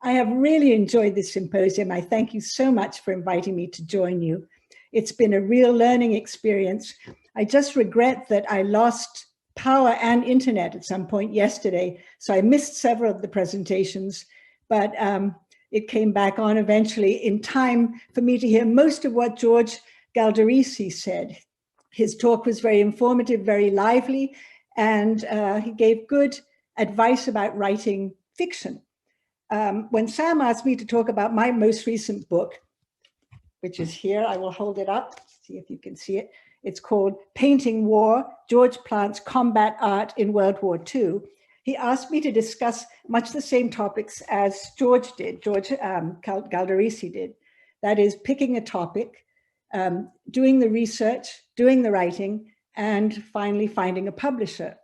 I have really enjoyed this symposium. I thank you so much for inviting me to join you. It's been a real learning experience. I just regret that I lost power and internet at some point yesterday, so I missed several of the presentations, but it came back on eventually in time for me to hear most of what George Galdarisi said. His talk was very informative, very lively, and he gave good advice about writing fiction. When Sam asked me to talk about my most recent book, which is here, I will hold it up, see if you can see it. It's called Painting War, George Plante's Combat Art in World War II. He asked me to discuss much the same topics as George did, George Galdarisi did. That is, picking a topic, doing the research, doing the writing, and finally finding a publisher.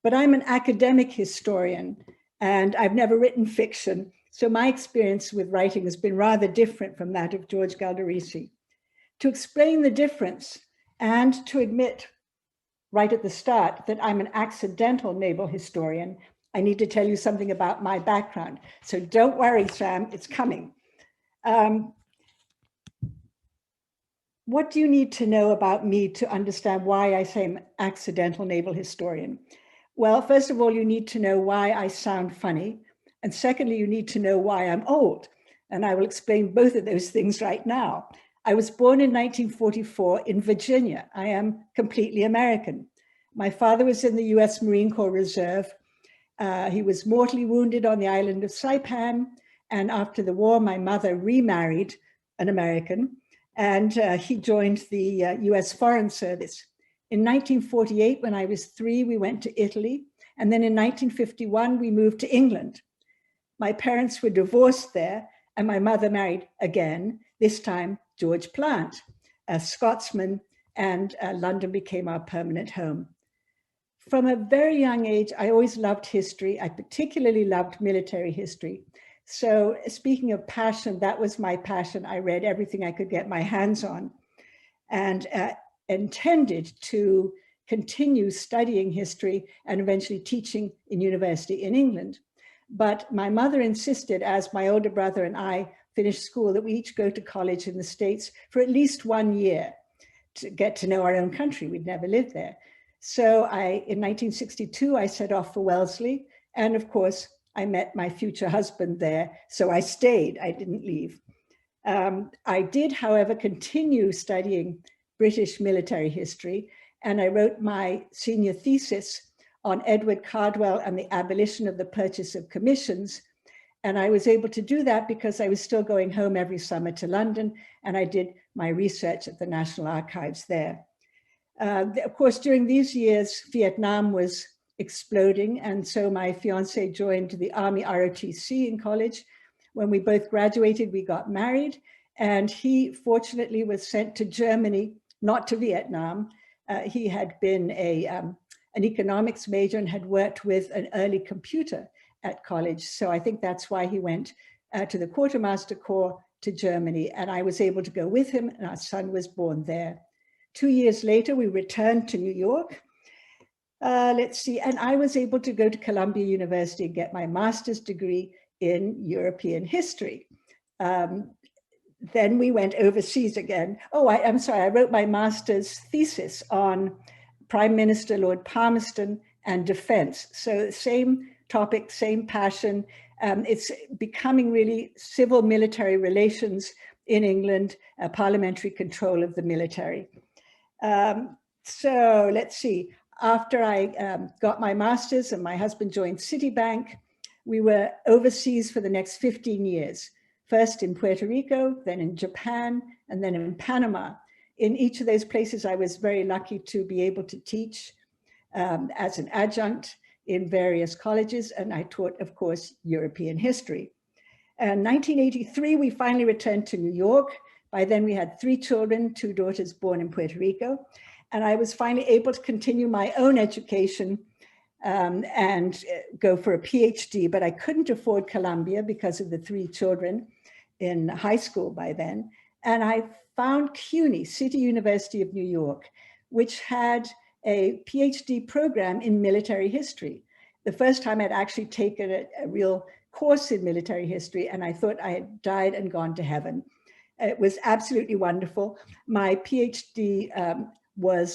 But I'm an academic historian, and I've never written fiction, so my experience with writing has been rather different from that of George Galdarisi. To explain the difference and to admit right at the start that I'm an accidental naval historian, I need to tell you something about my background. So don't worry, Sam, it's coming. What do you need to know about me to understand why I say I'm an accidental naval historian? Well, first of all, you need to know why I sound funny. And secondly, you need to know why I'm old. And I will explain both of those things right now. I was born in 1944 in Virginia. I am completely American. My father was in the US Marine Corps Reserve. He was mortally wounded on the island of Saipan. And after the war, my mother remarried an American, and he joined the US Foreign Service. In 1948, when I was 3, we went to Italy. And then in 1951, we moved to England. My parents were divorced there, and my mother married again, this time George Plante, a Scotsman, and London became our permanent home. From a very young age, I always loved history. I particularly loved military history. So speaking of passion, that was my passion. I read everything I could get my hands on, and intended to continue studying history and eventually teaching in university in England. But my mother insisted, as my older brother and I finished school, that we each go to college in the States for at least 1 year to get to know our own country. We'd never lived there. So in 1962, I set off for Wellesley. And of course, I met my future husband there. So I stayed, I didn't leave. I did, however, continue studying British military history. And I wrote my senior thesis on Edward Cardwell and the abolition of the purchase of commissions. And I was able to do that because I was still going home every summer to London, and I did my research at the National Archives there. Of course, during these years, Vietnam was exploding, and so my fiance joined the Army ROTC in college. When we both graduated, we got married, and he fortunately was sent to Germany, not to Vietnam. He had been an economics major and had worked with an early computer at college. So I think that's why he went to the Quartermaster Corps to Germany, and I was able to go with him, and our son was born there. 2 years later, we returned to New York. Let's see, and I was able to go to Columbia University and get my master's degree in European history. Then we went overseas again. Oh, I'm sorry, I wrote my master's thesis on Prime Minister Lord Palmerston and defense. So same topic, same passion. It's becoming really civil military relations in England, parliamentary control of the military. So let's see, after I got my master's and my husband joined Citibank, we were overseas for the next 15 years, first in Puerto Rico, then in Japan, and then in Panama. In each of those places, I was very lucky to be able to teach as an adjunct in various colleges, and I taught, of course, European history. In 1983, we finally returned to New York. By then, we had 3 children, 2 daughters born in Puerto Rico, and I was finally able to continue my own education and go for a PhD, but I couldn't afford Columbia because of the 3 children in high school by then. And I found CUNY, City University of New York, which had a PhD program in military history. The first time I'd actually taken a real course in military history, and I thought I had died and gone to heaven. It was absolutely wonderful. My PhD was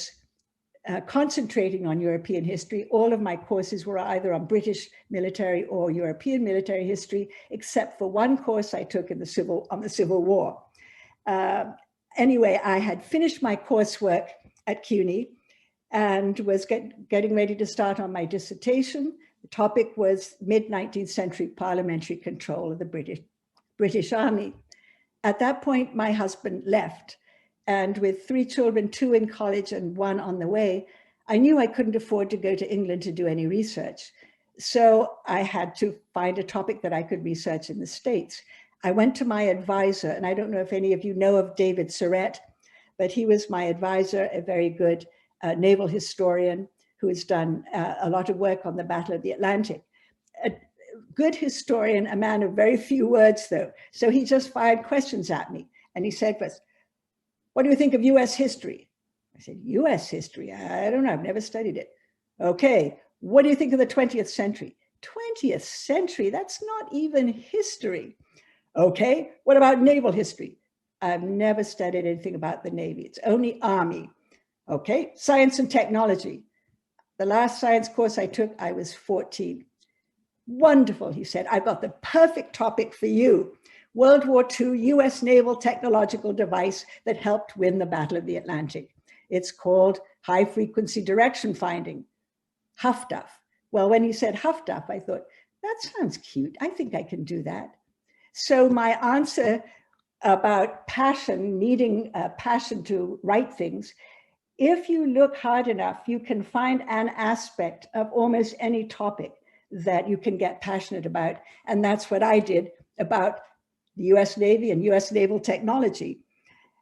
concentrating on European history. All of my courses were either on British military or European military history, except for one course I took on the Civil War. Anyway, I had finished my coursework at CUNY and was getting ready to start on my dissertation. The topic was mid-19th century parliamentary control of the British Army. At that point, my husband left. And with 3 children, 2 in college and 1 on the way, I knew I couldn't afford to go to England to do any research. So I had to find a topic that I could research in the States. I went to my advisor, and I don't know if any of you know of David Surratt, but he was my advisor, a very good naval historian who has done a lot of work on the Battle of the Atlantic. A good historian, a man of very few words though. So he just fired questions at me. And he said first, "What do you think of US history?" I said, "US history? I don't know, I've never studied it." "Okay, what do you think of the 20th century?" 20th century? That's not even history. "Okay, what about naval history?" "I've never studied anything about the Navy. It's only Army." "Okay, science and technology." The last science course I took, I was 14. "Wonderful," he said. "I've got the perfect topic for you. World War II US naval technological device that helped win the Battle of the Atlantic. It's called high frequency direction finding, HFDUF." Well, when he said HFDUF, I thought, that sounds cute. I think I can do that. So my answer about passion, needing a passion to write things, if you look hard enough, you can find an aspect of almost any topic that you can get passionate about. And that's what I did about the US Navy and US naval technology.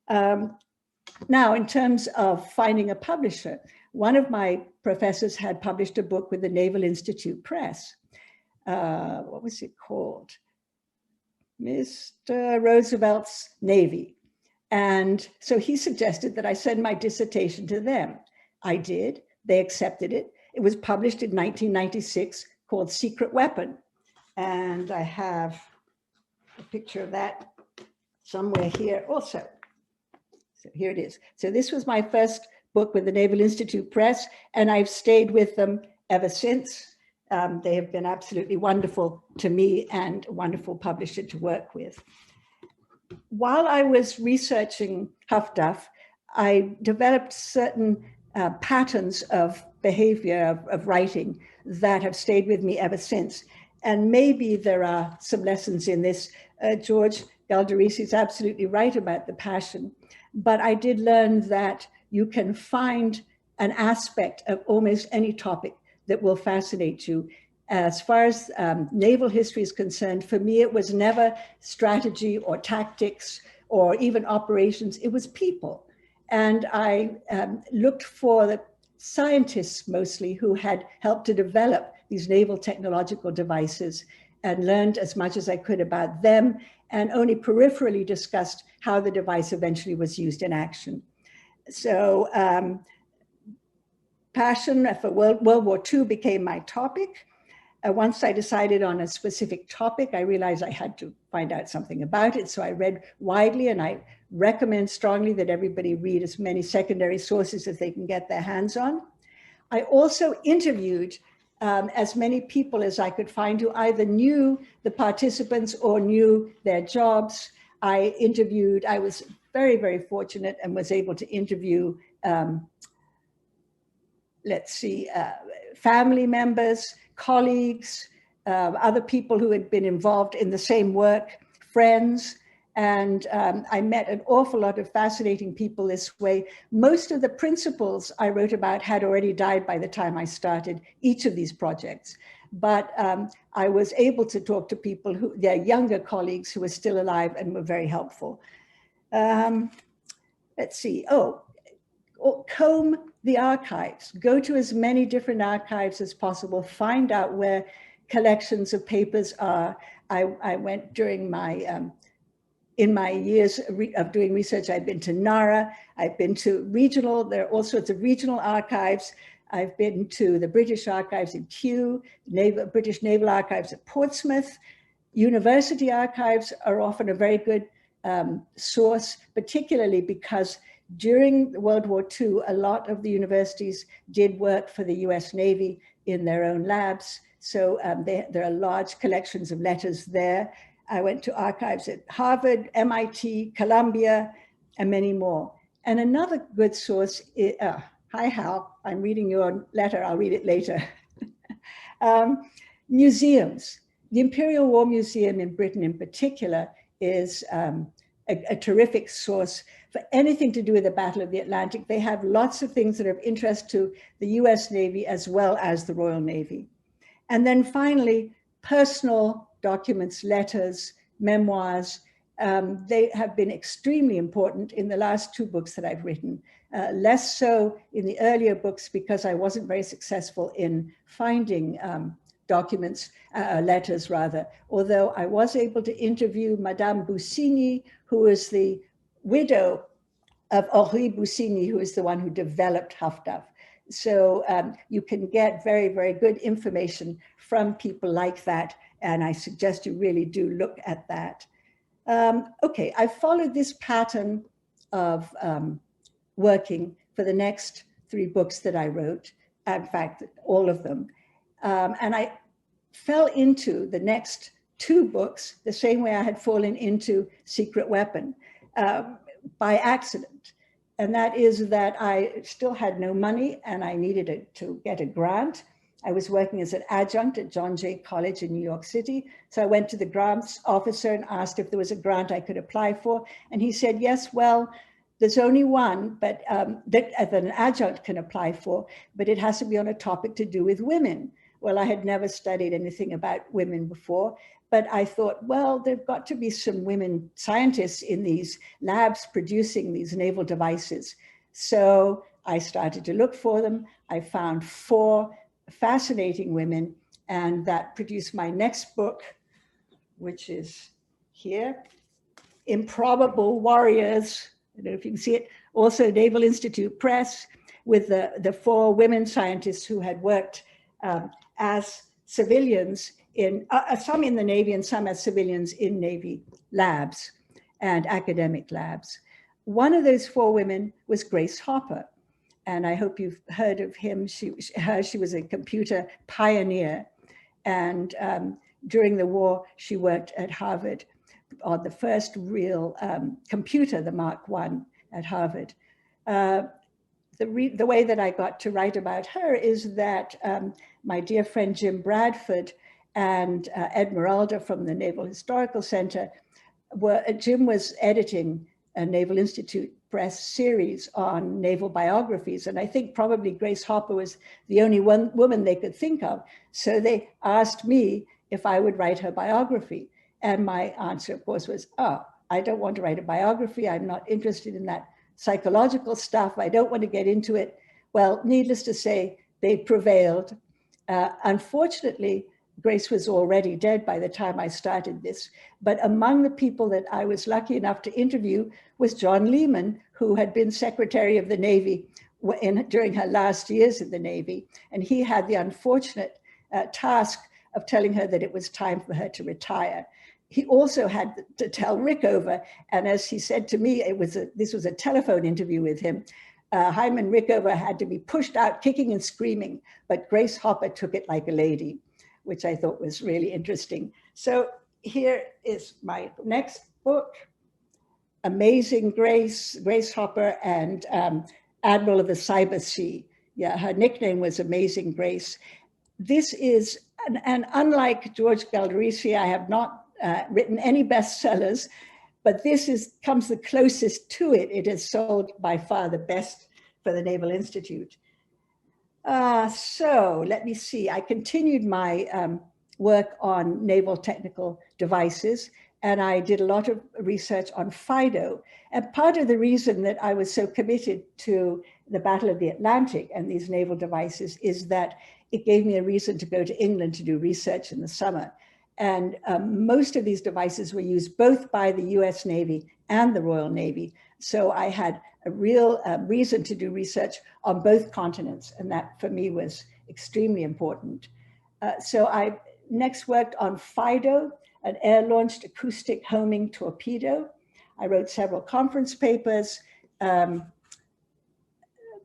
Now, in terms of finding a publisher, one of my professors had published a book with the Naval Institute Press. What was it called? Mr. Roosevelt's Navy. And so he suggested that I send my dissertation to them. I did. They accepted it. It was published in 1996 called Secret Weapon. And I have a picture of that somewhere here also. So here it is. So this was my first book with the Naval Institute Press, and I've stayed with them ever since. They have been absolutely wonderful to me and a wonderful publisher to work with. While I was researching HFDUF, I developed certain patterns of behavior, of writing, that have stayed with me ever since. And maybe there are some lessons in this. George Galderisi is absolutely right about the passion, but I did learn that you can find an aspect of almost any topic that will fascinate you. As far as naval history is concerned, for me, it was never strategy or tactics or even operations, it was people. And I looked for the scientists mostly who had helped to develop these naval technological devices and learned as much as I could about them, and only peripherally discussed how the device eventually was used in action. So passion for World War II became my topic. Once I decided on a specific topic, I realized I had to find out something about it. So I read widely, and I recommend strongly that everybody read as many secondary sources as they can get their hands on. I also interviewed as many people as I could find who either knew the participants or knew their jobs. I was very, very fortunate and was able to interview, family members, colleagues, other people who had been involved in the same work, friends, and I met an awful lot of fascinating people this way. Most of the principals I wrote about had already died by the time I started each of these projects. But I was able to talk to people their younger colleagues who were still alive and were very helpful. Comb the archives, go to as many different archives as possible, find out where collections of papers are. I went during my, in my years of doing research, I've been to NARA, I've been to there are all sorts of regional archives. I've been to the British archives in Kew, British Naval Archives at Portsmouth, University archives are often a very good source, particularly because during World War II, a lot of the universities did work for the US Navy in their own labs. So there are large collections of letters there. I went to archives at Harvard, MIT, Columbia, and many more. And another good source is, hi Hal, I'm reading your letter, I'll read it later. Museums. The Imperial War Museum in Britain in particular is a terrific source for anything to do with the Battle of the Atlantic. They have lots of things that are of interest to the US Navy as well as the Royal Navy. And then finally, personal documents, letters, memoirs. They have been extremely important in the last two books that I've written. Less so in the earlier books because I wasn't very successful in finding documents, letters rather, although I was able to interview Madame Bussigny, who is the widow of Henri Bussigny, who is the one who developed Hafdaf. So you can get very, very good information from people like that, and I suggest you really do look at that. Okay, I followed this pattern of working for the next three books that I wrote, in fact, all of them. And I fell into the next two books the same way I had fallen into Secret Weapon, by accident. And that is that I still had no money and I needed to get a grant. I was working as an adjunct at John Jay College in New York City. So I went to the grants officer and asked if there was a grant I could apply for. And he said, yes, well, there's only one, but that an adjunct can apply for, but it has to be on a topic to do with women. Well, I had never studied anything about women before, but I thought, well, there've got to be some women scientists in these labs producing these naval devices. So I started to look for them. I found 4 fascinating women, and that produced my next book, which is here, Improbable Warriors. I don't know if you can see it, also Naval Institute Press, with the 4 women scientists who had worked as civilians in, some in the Navy and some as civilians in Navy labs and academic labs. One of those 4 women was Grace Hopper. And I hope you've heard of him. She was a computer pioneer. And during the war, she worked at Harvard on the first real computer, the Mark I at Harvard. The way that I got to write about her is that my dear friend Jim Bradford and Ed Meralda from the Naval Historical Center Jim was editing a Naval Institute Press series on naval biographies. And I think probably Grace Hopper was the only one woman they could think of. So they asked me if I would write her biography. And my answer, of course, was, oh, I don't want to write a biography. I'm not interested in that psychological stuff. I don't want to get into it. Well, needless to say, they prevailed. Unfortunately, Grace was already dead by the time I started this. But among the people that I was lucky enough to interview was John Lehman, who had been Secretary of the Navy during her last years in the Navy. And he had the unfortunate task of telling her that it was time for her to retire. He also had to tell Rickover, and as he said to me, this was a telephone interview with him. Hyman Rickover had to be pushed out kicking and screaming, but Grace Hopper took it like a lady, which I thought was really interesting. So here is my next book, Amazing Grace, Grace Hopper and Admiral of the Cyber Sea. Yeah, her nickname was Amazing Grace. This is, and unlike George Galderisi, I have not written any bestsellers, but this comes the closest to it. It has sold by far the best for the Naval Institute. So let me see. I continued my work on naval technical devices, and I did a lot of research on FIDO. And part of the reason that I was so committed to the Battle of the Atlantic and these naval devices is that it gave me a reason to go to England to do research in the summer. And most of these devices were used both by the US Navy and the Royal Navy. So I had a real reason to do research on both continents. And that for me was extremely important. So I next worked on Fido, an air-launched acoustic homing torpedo. I wrote several conference papers,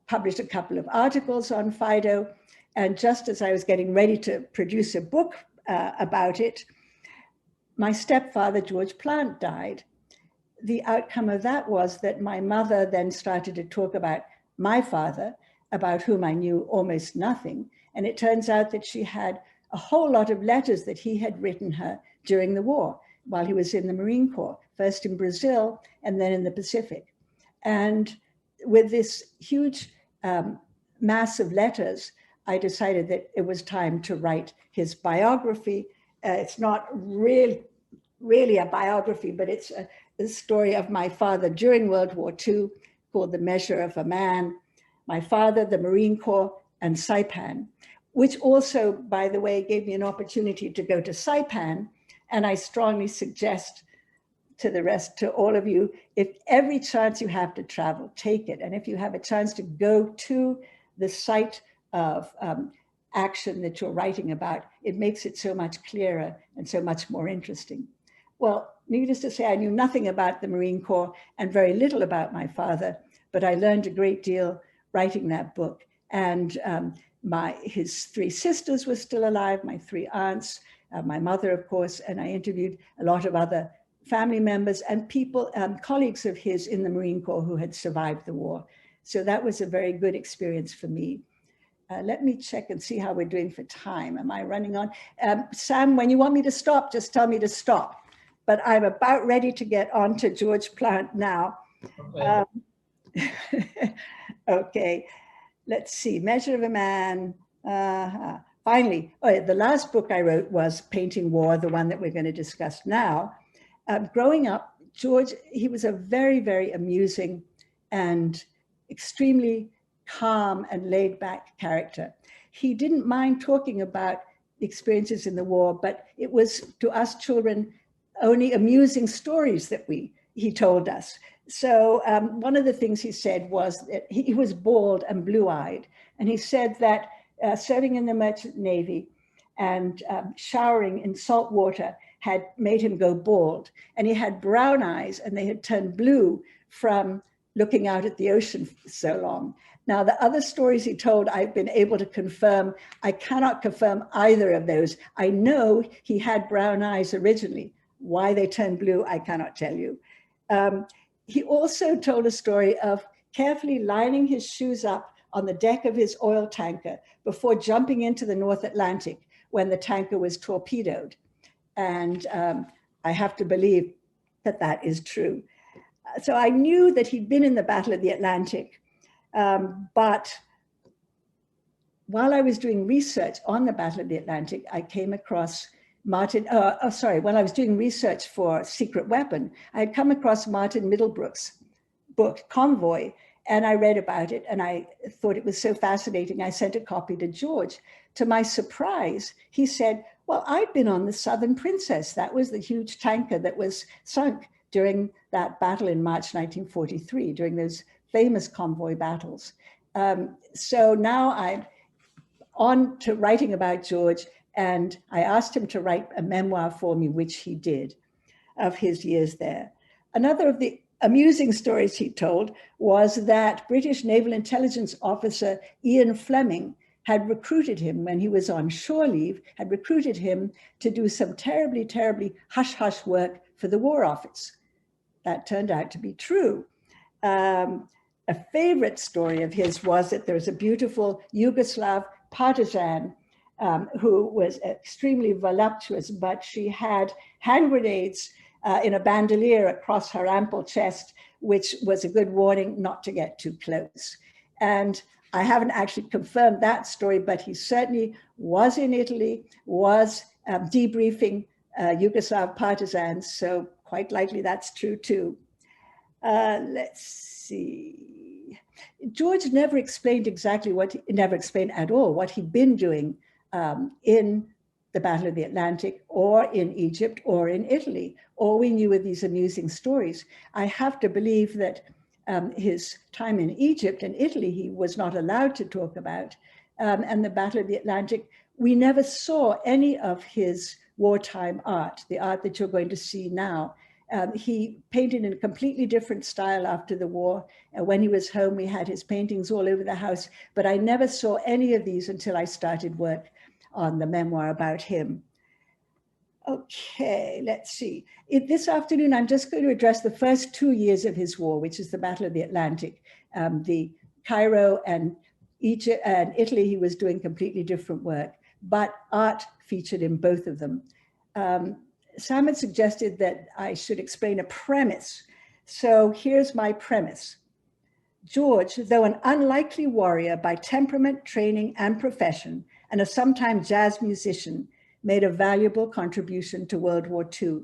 published a couple of articles on Fido, and just as I was getting ready to produce a book about it, my stepfather, George Plante, died. The outcome of that was that my mother then started to talk about my father, about whom I knew almost nothing. And it turns out that she had a whole lot of letters that he had written her during the war, while he was in the Marine Corps, first in Brazil and then in the Pacific. And with this huge mass of letters, I decided that it was time to write his biography. It's not really a biography, but it's the story of my father during World War II, called The Measure of a Man, my father, the Marine Corps, and Saipan, which also, by the way, gave me an opportunity to go to Saipan. And I strongly suggest to all of you, if every chance you have to travel, take it. And if you have a chance to go to the site of action that you're writing about, it makes it so much clearer and so much more interesting. Well, needless to say, I knew nothing about the Marine Corps and very little about my father, but I learned a great deal writing that book. And his three sisters were still alive, my three aunts, my mother, of course, and I interviewed a lot of other family members and people, colleagues of his in the Marine Corps who had survived the war. So that was a very good experience for me. Let me check and see how we're doing for time. Am I running on? Sam, when you want me to stop, just tell me to stop. But I'm about ready to get on to George Plante now. Okay, okay. Let's see, Measure of a Man. Finally, the last book I wrote was Painting War, the one that we're going to discuss now. Growing up, George, he was a very, very amusing and extremely calm and laid back character. He didn't mind talking about experiences in the war, but it was to us children only amusing stories that he told us. So one of the things he said was that he was bald and blue-eyed. And he said that serving in the Merchant Navy and showering in salt water had made him go bald. And he had brown eyes and they had turned blue from looking out at the ocean for so long. Now, the other stories he told, I've been able to confirm. I cannot confirm either of those. I know he had brown eyes originally. Why they turned blue, I cannot tell you. He also told a story of carefully lining his shoes up on the deck of his oil tanker before jumping into the North Atlantic when the tanker was torpedoed. And I have to believe that that is true. So I knew that he'd been in the Battle of the Atlantic, but while I was doing research on the Battle of the Atlantic, I came across when I was doing research for Secret Weapon, I had come across Martin Middlebrook's book, Convoy, and I read about it and I thought it was so fascinating. I sent a copy to George. To my surprise, he said, well, I'd been on the Southern Princess. That was the huge tanker that was sunk during that battle in March 1943, during those famous convoy battles. So now I'm on to writing about George, and I asked him to write a memoir for me, which he did, of his years there. Another of the amusing stories he told was that British Naval Intelligence officer Ian Fleming had recruited him when he was on shore leave, had recruited him to do some terribly, terribly hush-hush work for the War Office. That turned out to be true. A favorite story of his was that there was a beautiful Yugoslav partisan who was extremely voluptuous, but she had hand grenades in a bandolier across her ample chest, which was a good warning not to get too close. And I haven't actually confirmed that story, but he certainly was in Italy, was debriefing Yugoslav partisans, so quite likely that's true too. Let's see. George never explained at all what he'd been doing in the Battle of the Atlantic or in Egypt or in Italy. All we knew were these amusing stories. I have to believe that his time in Egypt and Italy, he was not allowed to talk about. And the Battle of the Atlantic We never saw any of his wartime art, the art that you're going to see now. He painted in a completely different style after the war. When he was home, we had his paintings all over the house, but I never saw any of these until I started work on the memoir about him. Okay, let's see. This afternoon, I'm just going to address the first 2 years of his war, which is the Battle of the Atlantic. The Cairo and Egypt and Italy, he was doing completely different work, but art featured in both of them. Sam had suggested that I should explain a premise. So here's my premise. George, though an unlikely warrior by temperament, training, and profession, and a sometime jazz musician, made a valuable contribution to World War II.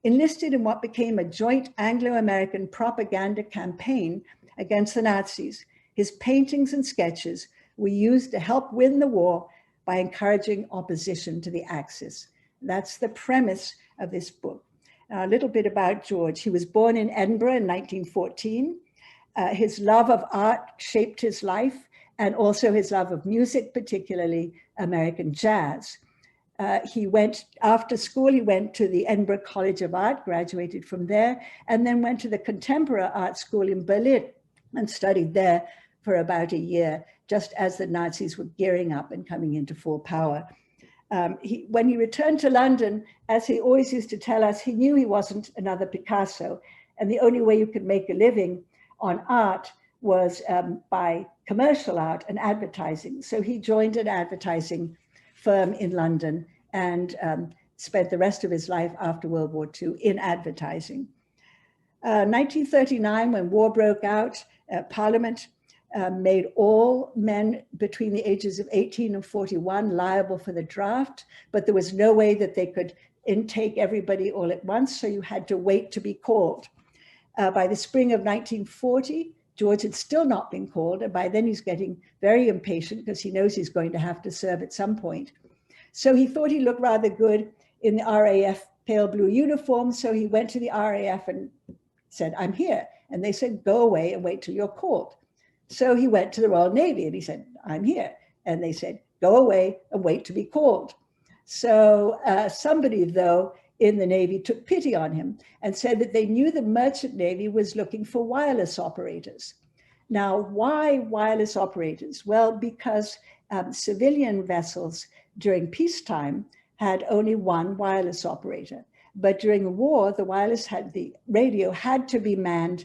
Enlisted in what became a joint Anglo-American propaganda campaign against the Nazis, his paintings and sketches were used to help win the war by encouraging opposition to the Axis. That's the premise of this book. Now, a little bit about George. He was born in Edinburgh in 1914. His love of art shaped his life, and also his love of music, particularly American jazz. He went, after school, he went to the Edinburgh College of Art, graduated from there, and then went to the Contemporary Art School in Berlin and studied there for about a year, just as the Nazis were gearing up and coming into full power. When he returned to London, as he always used to tell us, he knew he wasn't another Picasso, and the only way you could make a living on art was by commercial art and advertising. So he joined an advertising firm in London and spent the rest of his life after World War II in advertising. 1939, when war broke out, Parliament made all men between the ages of 18 and 41 liable for the draft, but there was no way that they could intake everybody all at once, so you had to wait to be called. By the spring of 1940, George had still not been called, and by then he's getting very impatient because he knows he's going to have to serve at some point. So he thought he looked rather good in the RAF pale blue uniform, so he went to the RAF and said, "I'm here." And they said, "Go away and wait till you're called." So he went to the Royal Navy and he said, "I'm here." And they said, "Go away and wait to be called." So somebody, though, in the Navy took pity on him and said that they knew the Merchant Navy was looking for wireless operators. Now, why wireless operators? Well, because civilian vessels during peacetime had only one wireless operator. But during the war, the radio had to be manned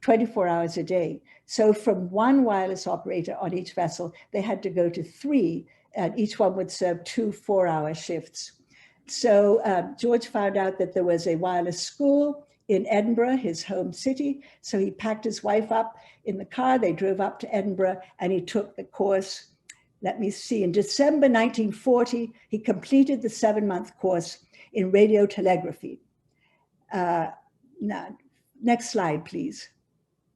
24 hours a day. So from one wireless operator on each vessel, they had to go to 3, and each one would serve 2 4-hour shifts. So George found out that there was a wireless school in Edinburgh, his home city. So he packed his wife up in the car. They drove up to Edinburgh and he took the course. Let me see, in December 1940, he completed the 7-month course in radio telegraphy. Now, next slide, please.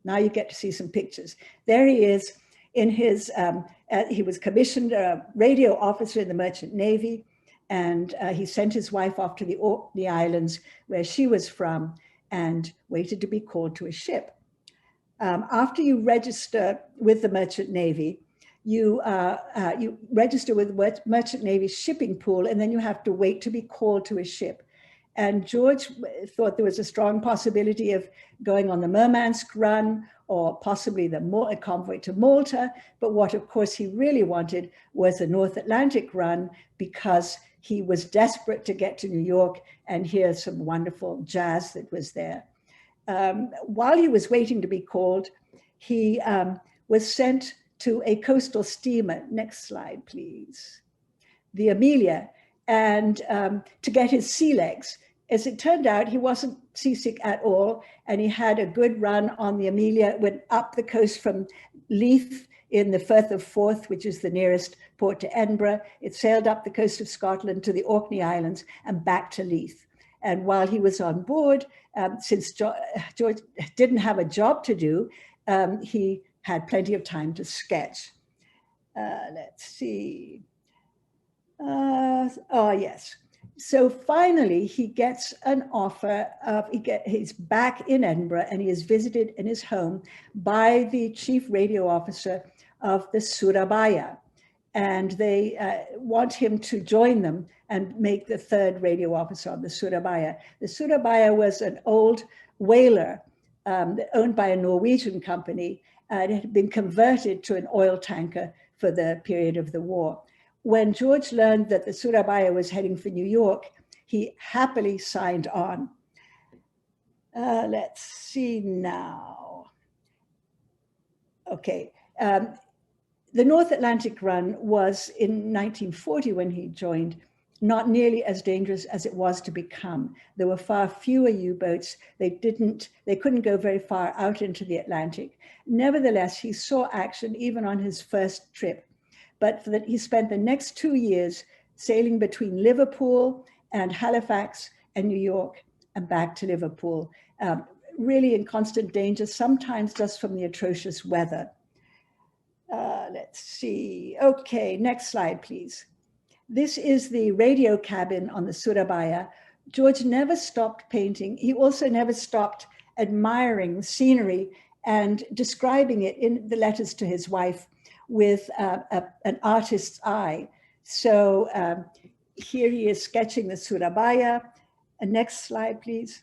Now you get to see some pictures. There he is in his, he was commissioned a radio officer in the Merchant Navy, and he sent his wife off to the Orkney Islands, where she was from, and waited to be called to a ship. After you register with the Merchant Navy, you register with the Merchant Navy shipping pool, and then you have to wait to be called to a ship. And George thought there was a strong possibility of going on the Murmansk run or possibly a convoy to Malta. But what, of course, he really wanted was the North Atlantic run, because he was desperate to get to New York and hear some wonderful jazz that was there. While he was waiting to be called, he was sent to a coastal steamer. Next slide, please. The Amelia, and to get his sea legs. As it turned out, he wasn't seasick at all, and he had a good run on the Amelia, went up the coast from Leith in the Firth of Forth, which is the nearest port to Edinburgh. It sailed up the coast of Scotland to the Orkney Islands and back to Leith. And while he was on board, since George didn't have a job to do, he had plenty of time to sketch. Let's see. Oh, yes. So finally, he gets an offer of, he's back in Edinburgh, and he is visited in his home by the chief radio officer of the Surabaya. and they want him to join them and make the third radio officer on the Surabaya. The Surabaya was an old whaler owned by a Norwegian company, and it had been converted to an oil tanker for the period of the war. When George learned that the Surabaya was heading for New York, he happily signed on. Let's see now. Okay. The North Atlantic run was in 1940 when he joined, not nearly as dangerous as it was to become. There were far fewer U-boats. They couldn't go very far out into the Atlantic. Nevertheless, he saw action even on his first trip. But he spent the next 2 years sailing between Liverpool and Halifax and New York and back to Liverpool, really in constant danger, sometimes just from the atrocious weather. Let's see. Okay, next slide, please. This is the radio cabin on the Surabaya. George never stopped painting. He also never stopped admiring the scenery and describing it in the letters to his wife with an artist's eye. So here he is sketching the Surabaya. Next slide, please.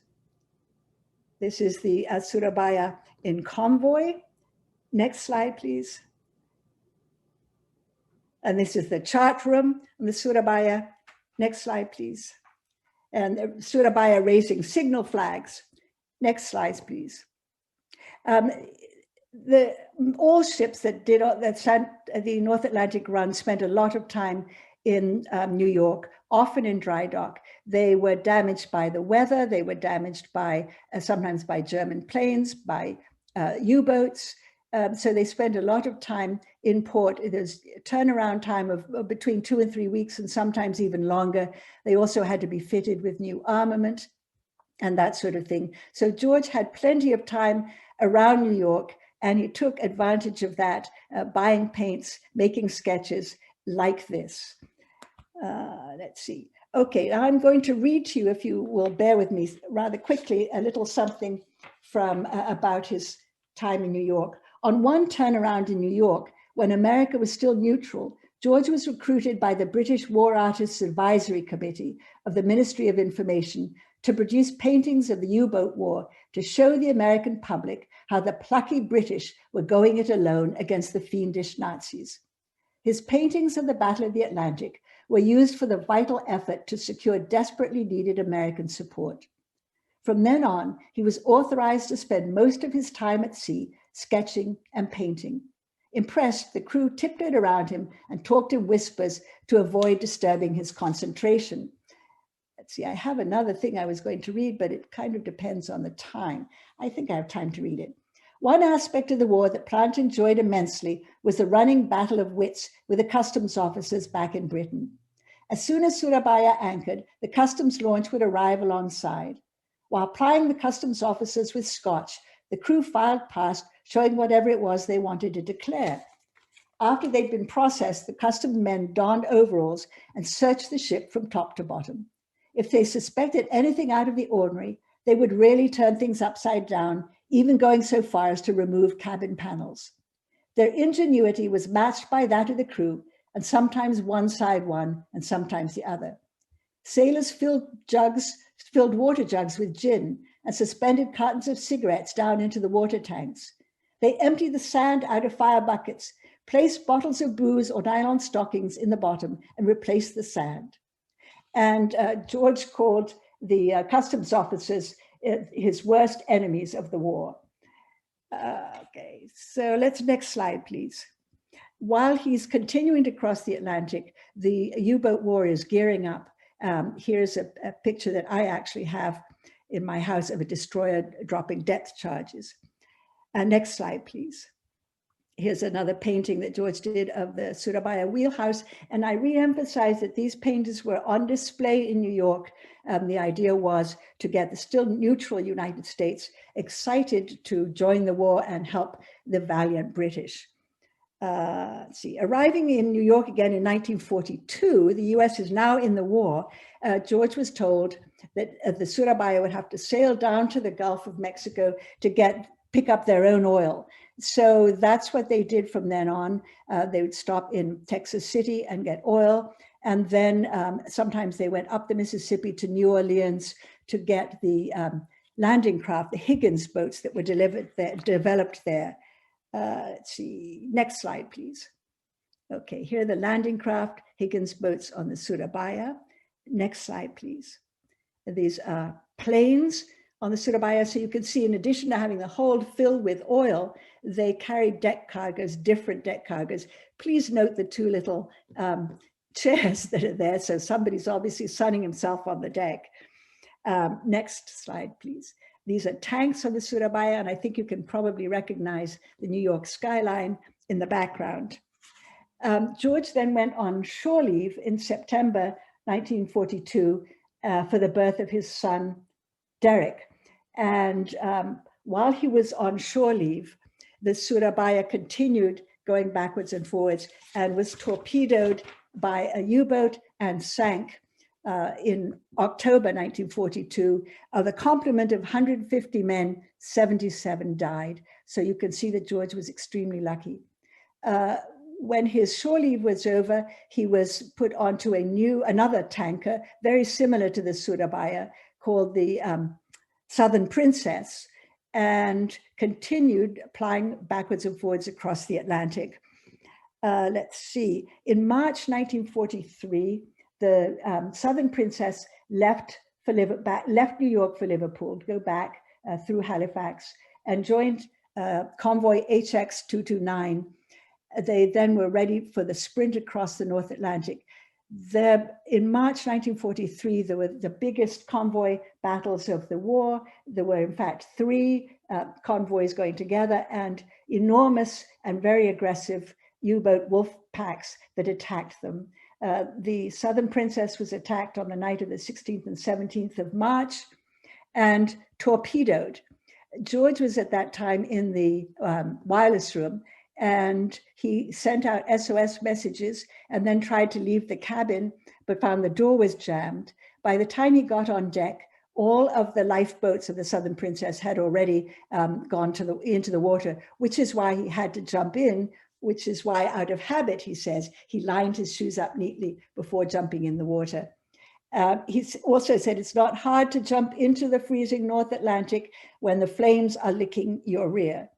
This is the Surabaya in convoy. Next slide, please. And this is the chart room on the Surabaya. Next slide, please. And the Surabaya raising signal flags. Next slides, please. All ships that sent the North Atlantic run spent a lot of time in New York, often in dry dock. They were damaged by the weather. They were damaged by sometimes by German planes, by U-boats. So they spent a lot of time in port. There's a turnaround time of between 2 and 3 weeks, and sometimes even longer. They also had to be fitted with new armament and that sort of thing. So George had plenty of time around New York, and he took advantage of that, buying paints, making sketches like this. Let's see. Okay, I'm going to read to you, if you will bear with me rather quickly, a little something from about his time in New York. On one turnaround in New York, when America was still neutral, George was recruited by the British War Artists Advisory Committee of the Ministry of Information to produce paintings of the U-boat war to show the American public how the plucky British were going it alone against the fiendish Nazis. His paintings of the Battle of the Atlantic were used for the vital effort to secure desperately needed American support. From then on, he was authorized to spend most of his time at sea sketching and painting. Impressed, the crew tiptoed around him and talked in whispers to avoid disturbing his concentration. Let's see, I have another thing I was going to read, but it kind of depends on the time. I think I have time to read it. One aspect of the war that Plante enjoyed immensely was the running battle of wits with the customs officers back in Britain. As soon as Surabaya anchored, the customs launch would arrive alongside. While plying the customs officers with scotch, the crew filed past, showing whatever it was they wanted to declare. After they'd been processed, the customs men donned overalls and searched the ship from top to bottom. If they suspected anything out of the ordinary, they would really turn things upside down, even going so far as to remove cabin panels. Their ingenuity was matched by that of the crew, and sometimes one side won and sometimes the other. Sailors filled water jugs with gin and suspended cartons of cigarettes down into the water tanks. They emptied the sand out of fire buckets, placed bottles of booze or nylon stockings in the bottom, and replaced the sand. And George called the customs officers his worst enemies of the war. Okay, so next slide, please. While he's continuing to cross the Atlantic, the U-boat warriors gearing up. Here's a picture that I actually have in my house of a destroyer dropping depth charges. Next slide, please. Here's another painting that George did of the Surabaya wheelhouse. And I re-emphasize that these paintings were on display in New York. The idea was to get the still neutral United States excited to join the war and help the valiant British. Let's see, arriving in New York again in 1942, the US is now in the war. George was told that the Surabaya would have to sail down to the Gulf of Mexico to pick up their own oil. So that's what they did from then on. They would stop in Texas City and get oil. And then sometimes they went up the Mississippi to New Orleans to get the landing craft, the Higgins boats that were developed there. Let's see, next slide, please. Okay, here are the landing craft, Higgins boats on the Surabaya. Next slide, please. These planes on the Surabaya. So you can see, in addition to having the hold filled with oil, they carried deck cargoes, different deck cargoes. Please note the two little chairs that are there. So somebody's obviously sunning himself on the deck. Next slide, please. These are tanks on the Surabaya, and I think you can probably recognize the New York skyline in the background. George then went on shore leave in September 1942 for the birth of his son, Derek. And while he was on shore leave, the Surabaya continued going backwards and forwards and was torpedoed by a U-boat and sank in October 1942. Of the complement of 150 men, 77 died. So you can see that George was extremely lucky. When his shore leave was over, he was put onto another tanker, very similar to the Surabaya, called the Southern Princess, and continued plying backwards and forwards across the Atlantic. Let's see, in March 1943, the Southern Princess left New York for Liverpool to go back through Halifax and joined convoy HX229. They then were ready for the sprint across the North Atlantic. In March 1943, there were the biggest convoy battles of the war. There were, in fact, 3 convoys going together, and enormous and very aggressive U-boat wolf packs that attacked them. The Southern Princess was attacked on the night of the 16th and 17th of March and torpedoed. George was at that time in the wireless room, and he sent out SOS messages and then tried to leave the cabin, but found the door was jammed. By the time he got on deck, all of the lifeboats of the Southern Princess had already gone into the water, which is why he had to jump in, which is why, out of habit, he says, he lined his shoes up neatly before jumping in the water. He also said it's not hard to jump into the freezing North Atlantic when the flames are licking your rear.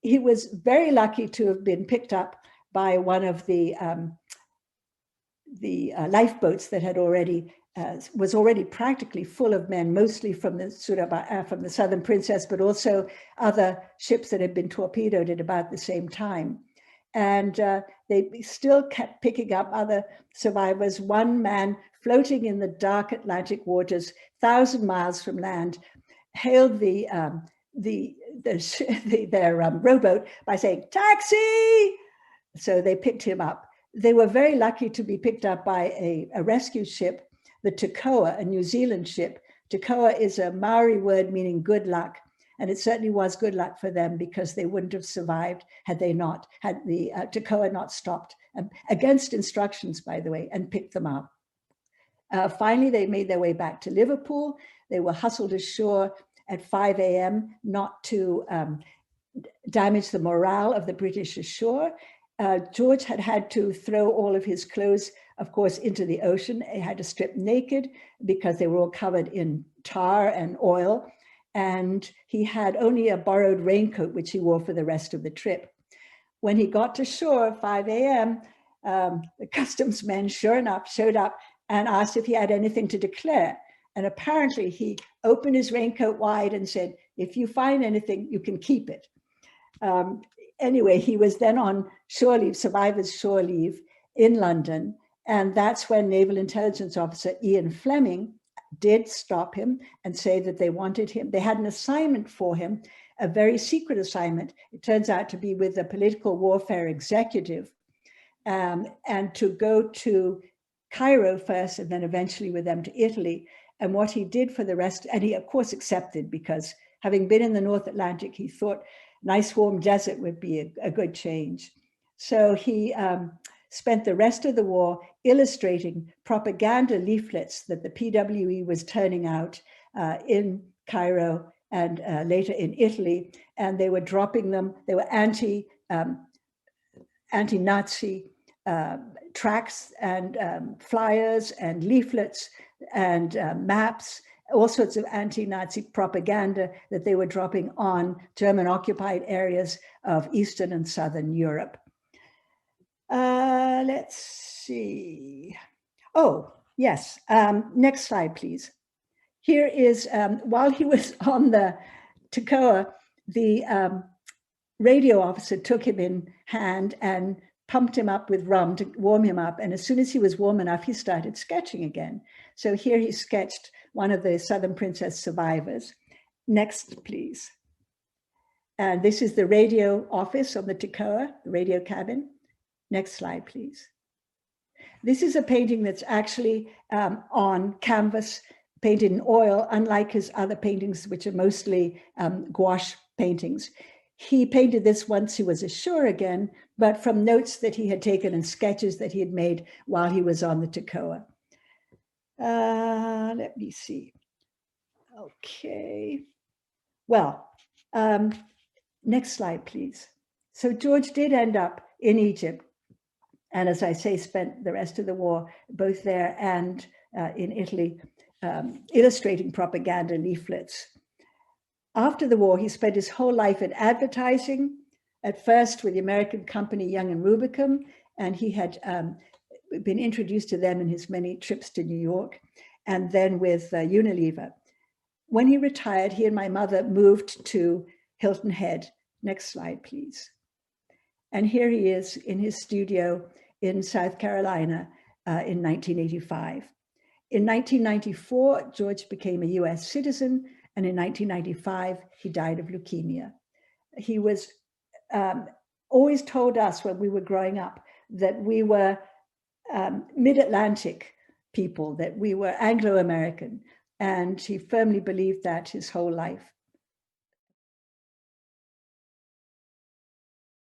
He was very lucky to have been picked up by one of the lifeboats that had was already practically full of men, mostly from the Southern Princess, but also other ships that had been torpedoed at about the same time. And they still kept picking up other survivors. One man floating in the dark Atlantic waters, 1,000 miles from land, hailed their rowboat by saying, "Taxi!" So they picked him up. They were very lucky to be picked up by a rescue ship, the Tokoa, a New Zealand ship. Tokoa is a Maori word meaning good luck. And it certainly was good luck for them, because they wouldn't have survived had the Tokoa not stopped, against instructions, by the way, and picked them up. Finally, they made their way back to Liverpool. They were hustled ashore at 5 a.m. not to damage the morale of the British ashore. George had to throw all of his clothes, of course, into the ocean. He had to strip naked because they were all covered in tar and oil. And he had only a borrowed raincoat, which he wore for the rest of the trip. When he got to shore at 5 a.m., the customs men, sure enough, showed up and asked if he had anything to declare. And apparently he opened his raincoat wide and said, "If you find anything, you can keep it." Anyway, he was then on shore leave, survivor's shore leave in London. And that's when Naval Intelligence Officer Ian Fleming did stop him and say that they wanted him. They had an assignment for him, a very secret assignment. It turns out to be with the political warfare executive, and to go to Cairo first and then eventually with them to Italy. And what he did for the rest, and he of course accepted, because having been in the North Atlantic, he thought nice warm desert would be a good change. So he spent the rest of the war illustrating propaganda leaflets that the PWE was turning out in Cairo and later in Italy, and they were dropping them. They were anti-Nazi tracts and flyers and leaflets and maps, all sorts of anti-Nazi propaganda that they were dropping on German-occupied areas of Eastern and Southern Europe. Let's see. Oh, yes. Next slide, please. Here is, while he was on the Tokoa, the radio officer took him in hand and pumped him up with rum to warm him up. And as soon as he was warm enough, he started sketching again. So here he sketched one of the Southern Princess survivors. Next, please. And this is the radio office on the Tokoa, the radio cabin. Next slide, please. This is a painting that's actually on canvas, painted in oil, unlike his other paintings, which are mostly gouache paintings. He painted this once he was ashore again, but from notes that he had taken and sketches that he had made while he was on the Tokoa. Let me see. Okay. Well, next slide, please. So George did end up in Egypt, and as I say, spent the rest of the war both there and in Italy, illustrating propaganda leaflets. After the war, he spent his whole life in advertising, at first with the American company Young and Rubicam, and he had been introduced to them in his many trips to New York, and then with Unilever. When he retired, he and my mother moved to Hilton Head. Next slide, please. And here he is in his studio in South Carolina in 1985. In 1994, George became a US citizen, and in 1995, he died of leukemia. He was always told us when we were growing up that we were mid-Atlantic people, that we were Anglo-American, and he firmly believed that his whole life.